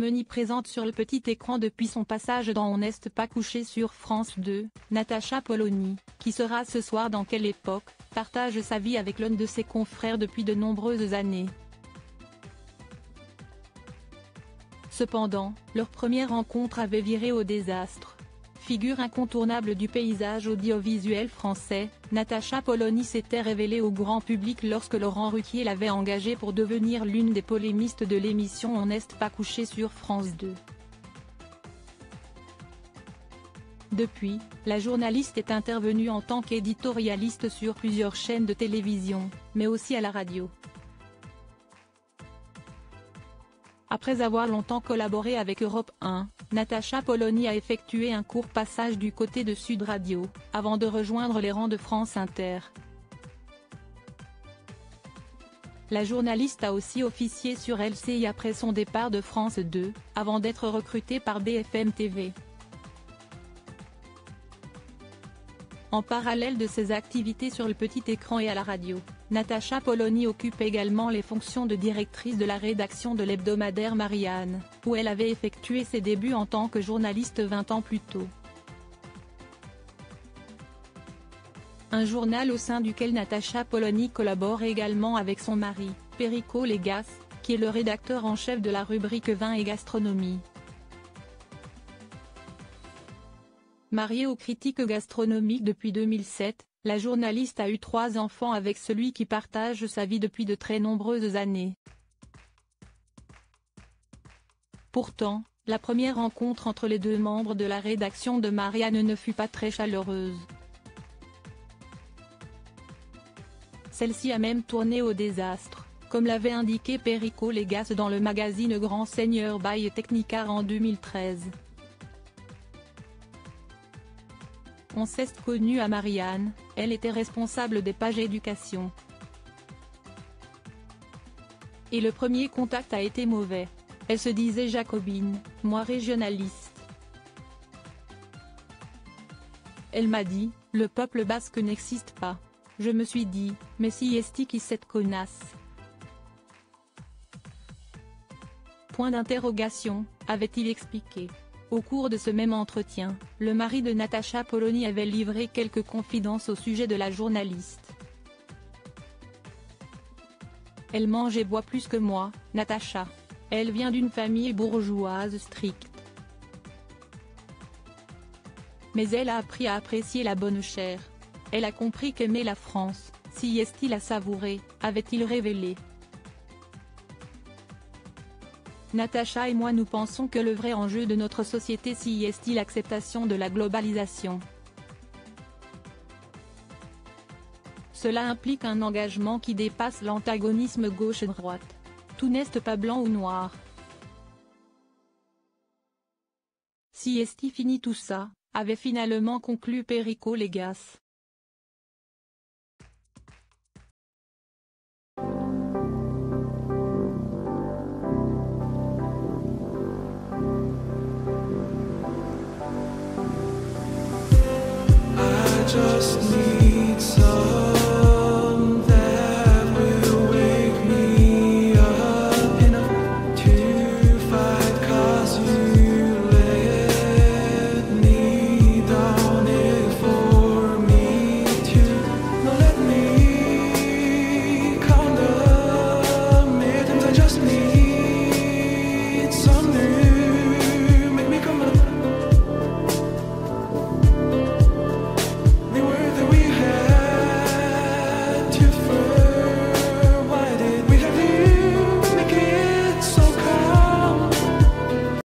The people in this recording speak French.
Omniprésente sur le petit écran depuis son passage dans On n'est pas couché sur France 2, Natacha Polony, qui sera ce soir dans Quelle époque, partage sa vie avec l'un de ses confrères depuis de nombreuses années. Cependant, leur première rencontre avait viré au désastre. Figure incontournable du paysage audiovisuel français, Natacha Polony s'était révélée au grand public lorsque Laurent Ruquier l'avait engagée pour devenir l'une des polémistes de l'émission On n'est pas couché sur France 2. Depuis, la journaliste est intervenue en tant qu'éditorialiste sur plusieurs chaînes de télévision, mais aussi à la radio. Après avoir longtemps collaboré avec Europe 1, Natacha Polony a effectué un court passage du côté de Sud Radio, avant de rejoindre les rangs de France Inter. La journaliste a aussi officié sur LCI après son départ de France 2, avant d'être recrutée par BFM TV. En parallèle de ses activités sur le petit écran et à la radio, Natacha Polony occupe également les fonctions de directrice de la rédaction de l'hebdomadaire Marianne, où elle avait effectué ses débuts en tant que journaliste 20 ans plus tôt. Un journal au sein duquel Natacha Polony collabore également avec son mari, Perico Légas, qui est le rédacteur en chef de la rubrique Vin et Gastronomie. Mariée aux critiques gastronomiques depuis 2007, la journaliste a eu 3 enfants avec celui qui partage sa vie depuis de très nombreuses années. Pourtant, la première rencontre entre les deux membres de la rédaction de Marianne ne fut pas très chaleureuse. Celle-ci a même tourné au désastre, comme l'avait indiqué Perico Légas dans le magazine Grand Seigneur by Technicar en 2013. On s'est connue à Marianne, elle était responsable des pages éducation. Et le premier contact a été mauvais. Elle se disait jacobine, moi régionaliste. Elle m'a dit, le peuple basque n'existe pas. Je me suis dit, mais si est-ce qui cette connasse? Point d'interrogation, avait-il expliqué. Au cours de ce même entretien, le mari de Natacha Polony avait livré quelques confidences au sujet de la journaliste. Elle mange et boit plus que moi, Natacha. Elle vient d'une famille bourgeoise stricte. Mais elle a appris à apprécier la bonne chair. Elle a compris qu'aimer la France, si est-il à savourer, avait-il révélé. Natacha et moi nous pensons que le vrai enjeu de notre société si est l'acceptation de la globalisation. Cela implique un engagement qui dépasse l'antagonisme gauche-droite. Tout n'est pas blanc ou noir. Si est fini tout ça, avait finalement conclu Perico Légas. Just